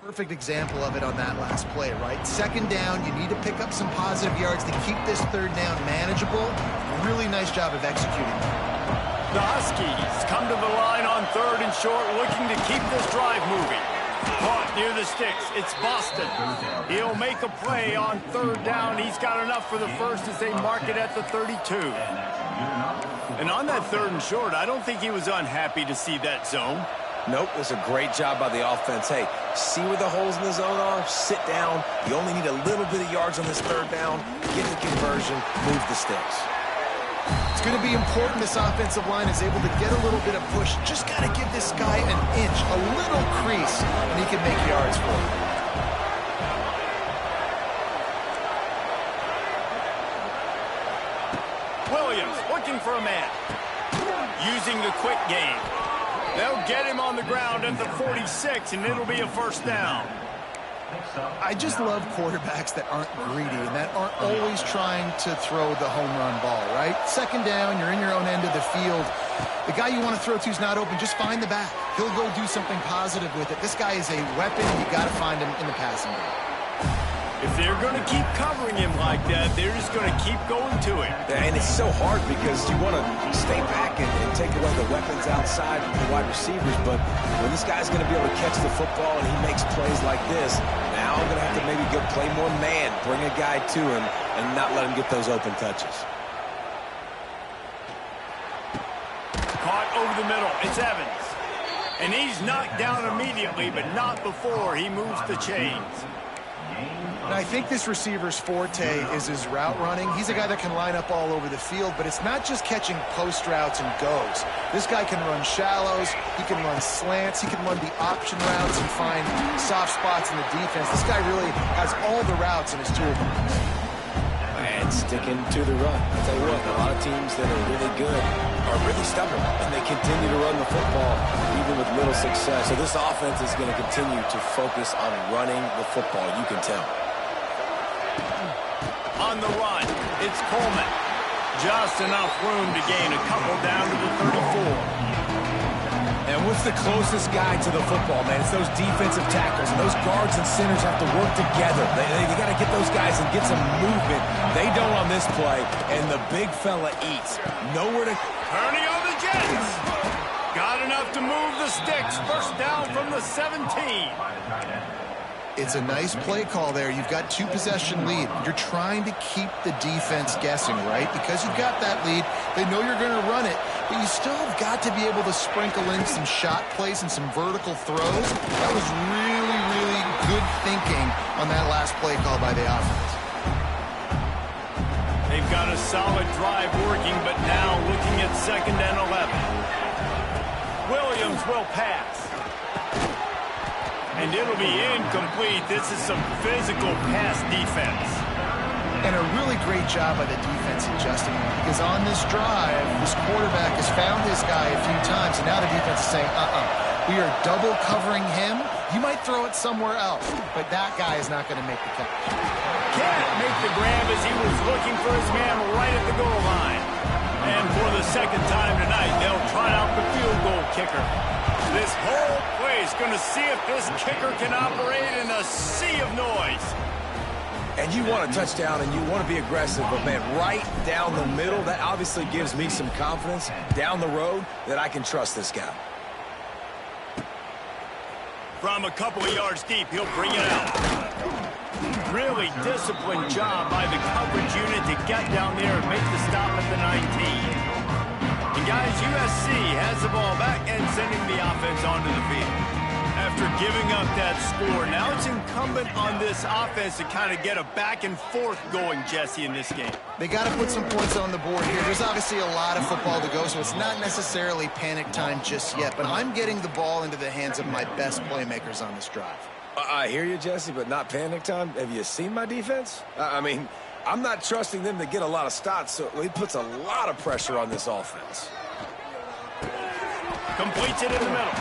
Perfect example of it on that last play, right? Second down, you need to pick up some positive yards to keep this third down manageable. Really nice job of executing that. The Huskies come to the line on 3rd and short, looking to keep this drive moving. Caught near the sticks. It's Boston. He'll make a play on 3rd down. He's got enough for the first as they mark it at the 32. And on that 3rd and short, I don't think he was unhappy to see that zone. Nope, it was a great job by the offense. Hey, see where the holes in the zone are? Sit down. You only need a little bit of yards on this 3rd down. Get the conversion, move the sticks. It's going to be important this offensive line is able to get a little bit of push. Just got to give this guy an inch, a little crease, and he can make yards for it. Williams looking for a man. Using the quick game. They'll get him on the ground at the 46, and it'll be a first down. I just love quarterbacks that aren't greedy and that aren't always trying to throw the home run ball, right? Second down, you're in your own end of the field. The guy you want to throw to is not open. Just find the back. He'll go do something positive with it. This guy is a weapon. You got to find him in the passing game. If they're going to keep covering him like that, they're just going to keep going to him. And it's so hard because you want to stay back and take away the weapons outside the wide receivers, but when this guy's going to be able to catch the football and he makes plays like this, now I'm going to have to maybe go play more man, bring a guy to him, and not let him get those open touches. Caught over the middle. It's Evans. And he's knocked down immediately, but not before he moves the chains. And I think this receiver's forte is his route running. He's a guy that can line up all over the field, but it's not just catching post routes and goes. This guy can run shallows, he can run slants, he can run the option routes and find soft spots in the defense. This guy really has all the routes in his toolbox. And sticking to the run. I'll tell you what, a lot of teams that are really good are really stubborn, and they continue to run the football even with little success. So this offense is going to continue to focus on running the football, you can tell. On the run, it's Coleman. Just enough room to gain a couple down to the 34. And what's the closest guy to the football, man? It's those defensive tackles, and those guards and centers have to work together. They got to get those guys and get some movement. They don't on this play, and the big fella eats. Nowhere to... Turning on the Jets. Got enough to move the sticks. First down from the 17. It's a nice play call there. You've got 2-possession lead. You're trying to keep the defense guessing, right? Because you've got that lead. They know you're going to run it, but you still have got to be able to sprinkle in some shot plays and some vertical throws. That was really, really good thinking on that last play call by the offense. They've got a solid drive working, but now looking at 2nd and 11. Williams will pass. And it'll be incomplete. This is some physical pass defense. And a really great job by the defense adjusting, because on this drive, this quarterback has found his guy a few times, and now the defense is saying, we are double covering him. You might throw it somewhere else, but that guy is not going to make the catch. Can't make the grab as he was looking for his man right at the goal line. And for the second time tonight, they'll try out the field goal kicker. This whole play is going to see if this kicker can operate in a sea of noise. And you want a touchdown and you want to be aggressive, but man, right down the middle, that obviously gives me some confidence down the road that I can trust this guy. From a couple of yards deep, he'll bring it out. Really disciplined job by the coverage unit to get down there and make the stop at the 19. And guys, USC has the ball back and sending the offense onto the field. After giving up that score, now it's incumbent on this offense to kind of get a back and forth going, Jesse, in this game. They got to put some points on the board here. There's obviously a lot of football to go, so it's not necessarily panic time just yet, but I'm getting the ball into the hands of my best playmakers on this drive. I hear you, Jesse, but not panic time. Have you seen my defense? I mean, I'm not trusting them to get a lot of stops, so it puts a lot of pressure on this offense. Completes it in the middle.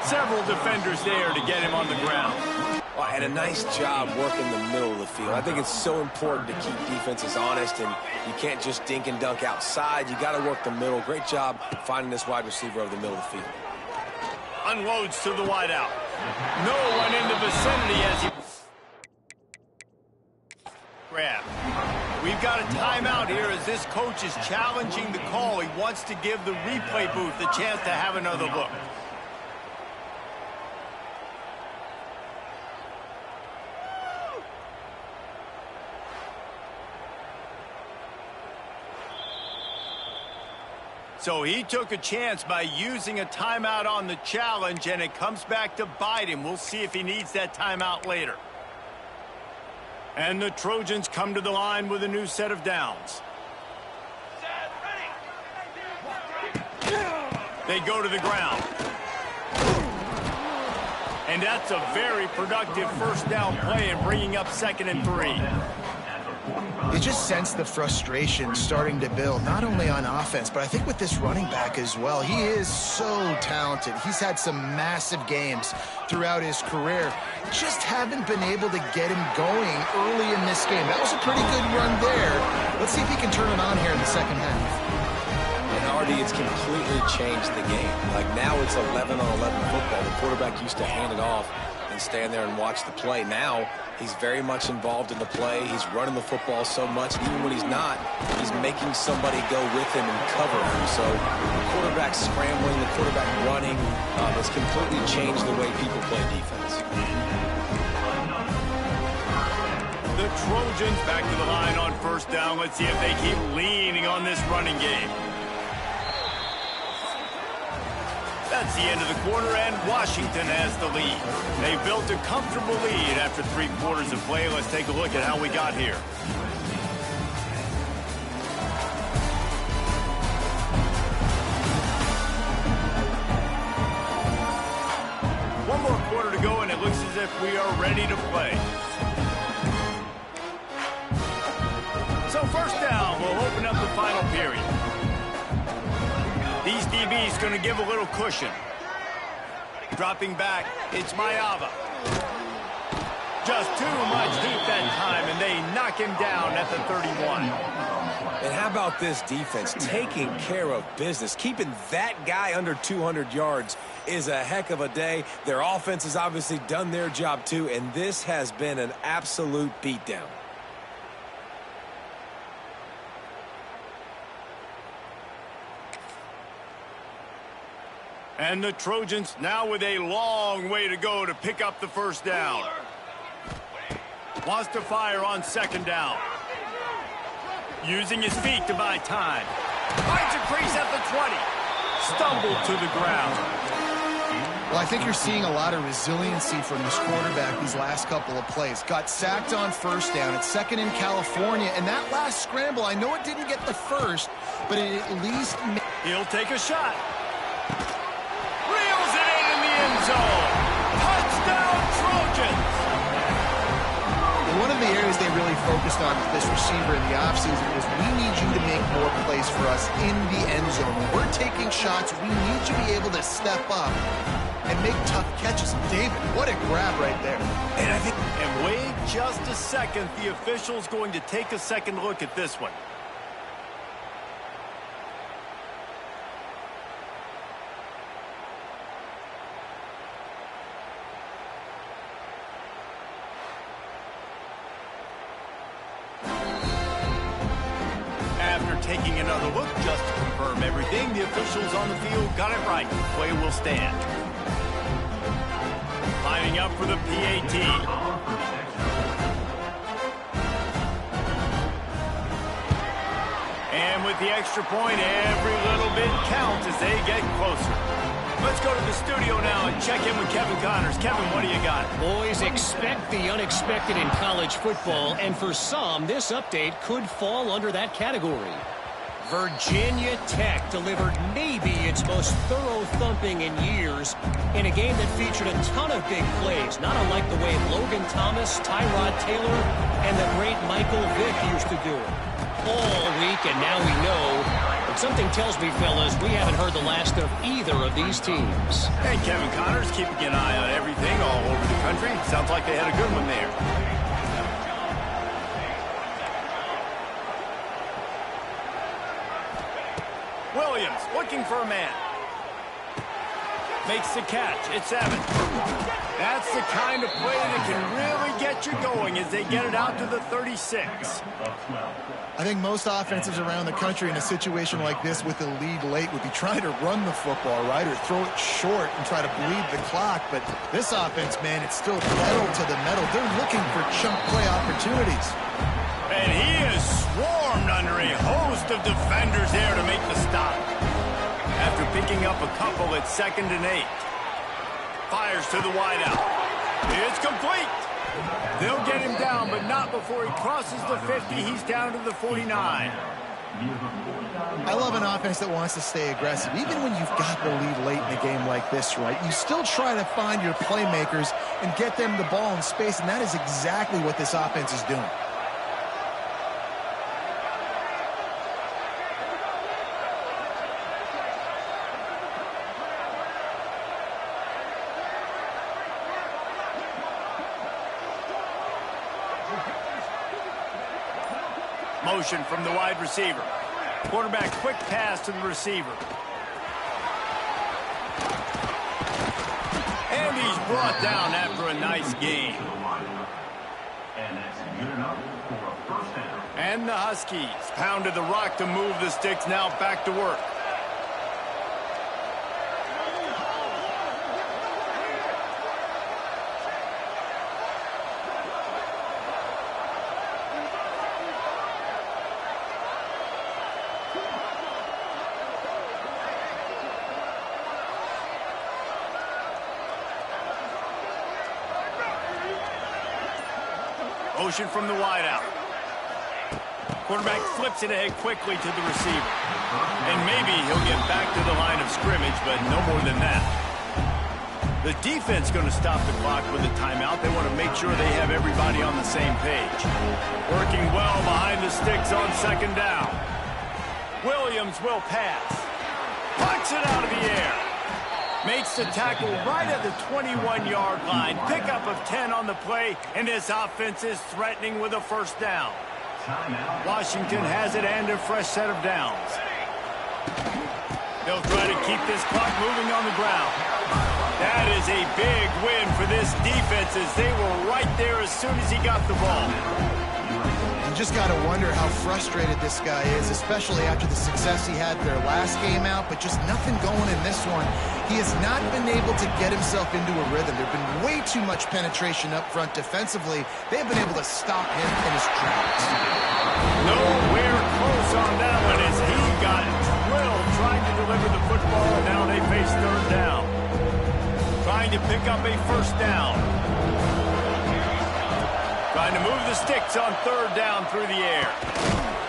Several defenders there to get him on the ground. Well, and a nice job working the middle of the field. I think it's so important to keep defenses honest, and you can't just dink and dunk outside. You got to work the middle. Great job finding this wide receiver over the middle of the field. Unloads to the wideout. No one in the vicinity as he grab. We've got a timeout here as this coach is challenging the call. He wants to give the replay booth a chance to have another look. So he took a chance by using a timeout on the challenge, and it comes back to bite him. We'll see if he needs that timeout later. And the Trojans come to the line with a new set of downs. They go to the ground. And that's a very productive first down play and bringing up 2nd and 3. You just sense the frustration starting to build, not only on offense, but I think with this running back as well. He is so talented. He's had some massive games throughout his career. Just haven't been able to get him going early in this game. That was a pretty good run there. Let's see if he can turn it on here in the second half. And already it's completely changed the game. Like now it's 11-on-11 football. The quarterback used to hand it off and stand there and watch the play. Now he's very much involved in the play. He's running the football so much. Even when he's not, he's making somebody go with him and cover him. So the quarterback scrambling, the quarterback running, has completely changed the way people play defense. The Trojans back to the line on first down. Let's see if they keep leaning on this running game. That's the end of the quarter, and Washington has the lead. They built a comfortable lead after 3 quarters of play. Let's take a look at how we got here. One more quarter to go, and it looks as if we are ready to play. So first down, we'll open up the final period. These DBs going to give a little cushion. Dropping back, it's Mayava. Just too much heat that time, and they knock him down at the 31. And how about this defense taking care of business? Keeping that guy under 200 yards is a heck of a day. Their offense has obviously done their job too, and this has been an absolute beatdown. And the Trojans now with a long way to go to pick up the first down. Wants to fire on second down. Using his feet to buy time. Finds a crease at the 20. Stumbled to the ground. Well, I think you're seeing a lot of resiliency from this quarterback these last couple of plays. Got sacked on first down. It's 2nd in California. And that last scramble, I know it didn't get the first, but it at least... He'll take a shot. End zone. Touchdown, Trojans! One of the areas they really focused on with this receiver in the offseason was we need you to make more plays for us in the end zone. When we're taking shots, we need you to be able to step up and make tough catches. David, what a grab right there. And wait just a second. The official's going to take a second look at this one. Taking another look just to confirm everything, the officials on the field got it right. Play will stand. Lining up for the PAT. And with the extra point, every little bit counts as they get closer. Let's go to the studio now and check in with Kevin Connors. Kevin, what do you got? Boys, expect the unexpected in college football, and for some, this update could fall under that category. Virginia Tech delivered maybe its most thorough thumping in years in a game that featured a ton of big plays, not unlike the way Logan Thomas, Tyrod Taylor, and the great Michael Vick used to do it. All week, and now we know. But something tells me, fellas, we haven't heard the last of either of these teams. Hey, Kevin Connors, keeping an eye on everything all over the country. Sounds like they had a good one there. Williams looking for a man. Makes the catch. It's 7. That's the kind of play that can really get you going as they get it out to the 36. I think most offenses around the country in a situation like this with a lead late would be trying to run the football, right, or throw it short and try to bleed the clock. But this offense, man, it's still pedal to the metal. They're looking for chunk play opportunities. And he is swarmed under a host of defenders there to make the stop. After picking up a couple at 2nd and 8. Fires to the wideout. It's complete. They'll get him down, but not before he crosses the 50. He's down to the 49. I love an offense that wants to stay aggressive. Even when you've got the lead late in a game like this, right, you still try to find your playmakers and get them the ball in space, and that is exactly what this offense is doing. Motion from the wide receiver. Quarterback quick pass to the receiver. And he's brought down after a nice gain. And the Huskies pounded the rock to move the sticks, now back to work. Motion from the wideout. Quarterback flips it ahead quickly to the receiver. And maybe he'll get back to the line of scrimmage, but no more than that. The defense going to stop the clock with a timeout. They want to make sure they have everybody on the same page. Working well behind the sticks on 2nd down. Williams will pass. Pucks it out of the air. Makes the tackle right at the 21-yard line. Pickup of 10 on the play, and this offense is threatening with a 1st down. Washington has it and a fresh set of downs. They'll try to keep this clock moving on the ground. That is a big win for this defense as they were right there as soon as he got the ball. You just got to wonder how frustrated this guy is, especially after the success he had their last game out, but just nothing going in this one. He has not been able to get himself into a rhythm. There's been way too much penetration up front defensively. They've been able to stop him in his tracks. Nowhere close on that one as he got drilled trying to deliver the football, and now they face 3rd down. Trying to pick up a 1st down. Trying to move the sticks on 3rd down through the air.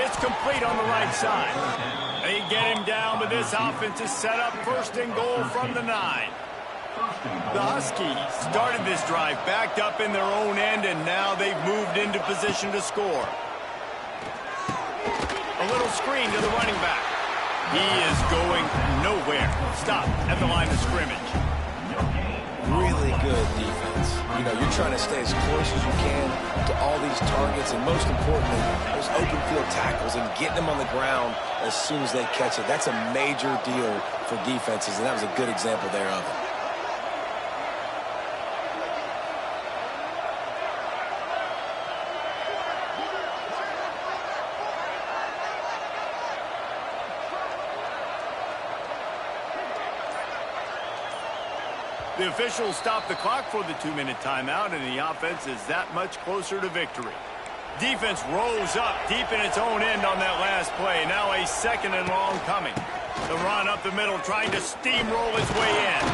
It's complete on the right side. They get him down, but this offense is set up 1st and goal from the 9. The Huskies started this drive backed up in their own end, and now they've moved into position to score. A little screen to the running back. He is going nowhere. Stop at the line of scrimmage. Really good defense. You know, you're trying to stay as close as you can to all these targets, and most importantly, those open field tackles and getting them on the ground as soon as they catch it. That's a major deal for defenses, and that was a good example there of it. The officials stop the clock for the 2-minute timeout, and the offense is that much closer to victory. Defense rose up deep in its own end on that last play. Now a 2nd and long coming. The run up the middle, trying to steamroll his way in.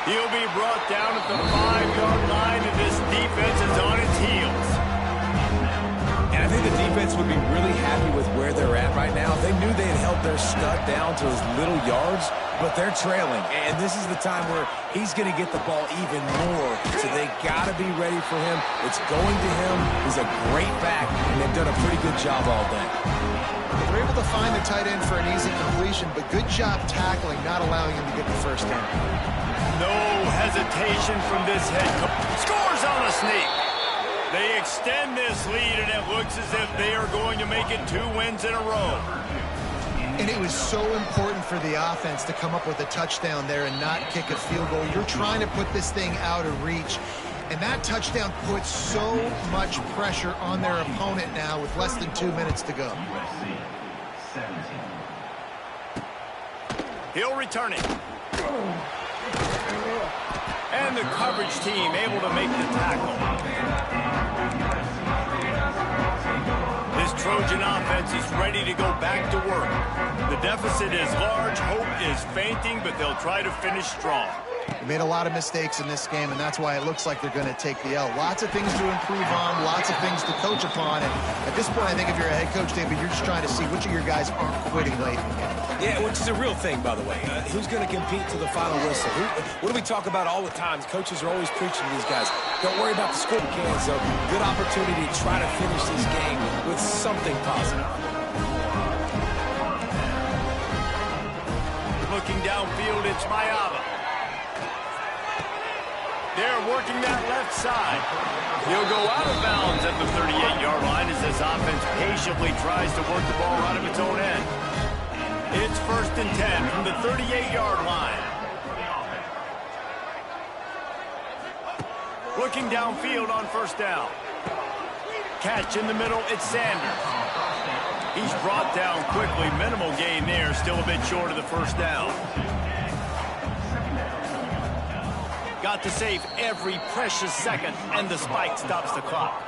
He'll be brought down at the 5-yard line, and this defense is on its heels. And I think the defense would be really happy with where they're at right now. They knew they had held their stud down to as little yards, but they're trailing. And this is the time where he's going to get the ball even more. So they got to be ready for him. It's going to him. He's a great back, and they've done a pretty good job all day. They're able to find the tight end for an easy completion, but good job tackling, not allowing him to get the 1st down. No hesitation from this head coach. Scores on a sneak. They extend this lead, and it looks as if they are going to make it 2 wins in a row. And it was so important for the offense to come up with a touchdown there and not kick a field goal. You're trying to put this thing out of reach. And that touchdown puts so much pressure on their opponent now with less than 2 minutes to go. USC 17. He'll return it. And the coverage team able to make the tackle. This Trojan offense is ready to go back to work. The deficit is large, hope is fainting, but they'll try to finish strong. They made a lot of mistakes in this game, and that's why it looks like they're going to take the L. Lots of things to improve on, lots of things to coach upon, and at this point, I think if you're a head coach, David, you're just trying to see which of your guys aren't quitting late in the game. Yeah, which is a real thing, by the way. Who's going to compete to the final whistle? What do we talk about all the time? Coaches are always preaching to these guys. Don't worry about the score. So good opportunity to try to finish this game with something positive. Looking downfield, it's Mayava. They're working that left side. He'll go out of bounds at the 38-yard line as this offense patiently tries to work the ball out of its own end. It's 1st and 10 from the 38-yard line. Looking downfield on 1st down. Catch in the middle, it's Sanders. He's brought down quickly. Minimal gain there, still a bit short of the 1st down. Got to save every precious second, and the spike stops the clock.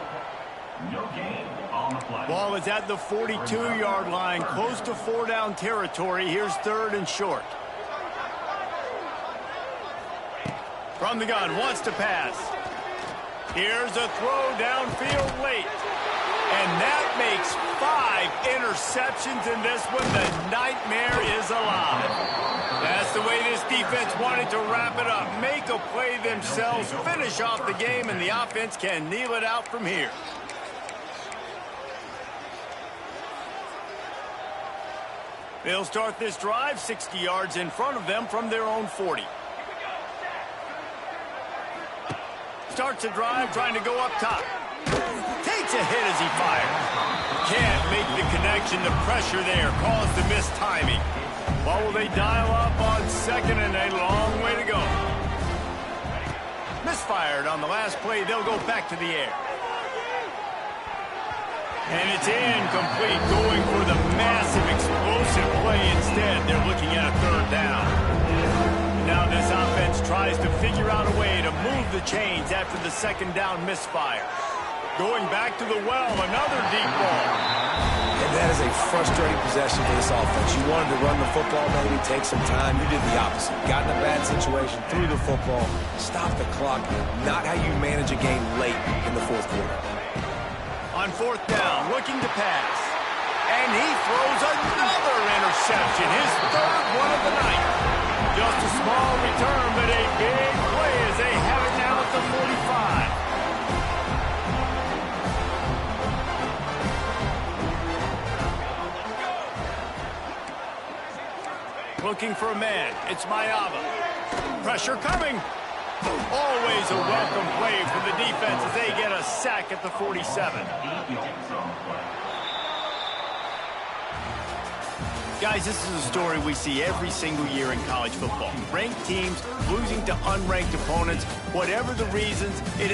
No gain on the play. Ball is at the 42-yard line, close to 4-down territory. Here's 3rd and short. From the gun, wants to pass. Here's a throw downfield late. And that makes 5 interceptions in this one. The nightmare is alive. That's the way this defense wanted to wrap it up. Make a play themselves, finish off the game, and the offense can kneel it out from here. They'll start this drive 60 yards in front of them from their own 40. Starts a drive trying to go up top. Takes a hit as he fires. Can't make the connection. The pressure there caused the missed timing. Well, will they dial up on 2nd and a long way to go? Misfired on the last play. They'll go back to the air. And it's incomplete, going for the massive explosive play instead. They're looking at a 3rd down. Now this offense tries to figure out a way to move the chains after the 2nd down misfire. Going back to the well, another deep ball. And that is a frustrating possession for this offense. You wanted to run the football, maybe take some time. You did the opposite. Got in a bad situation, threw the football, stopped the clock. Not how you manage a game late in the 4th quarter. On 4th down, looking to pass. And he throws another interception, his 3rd one of the night. Just a small return, but a big play as they have it now at the 45. Looking for a man. It's Mayava. Pressure coming. Always a welcome play for the defense as they get a sack at the 47. Guys, this is a story we see every single year in college football. Ranked teams losing to unranked opponents. Whatever the reasons, it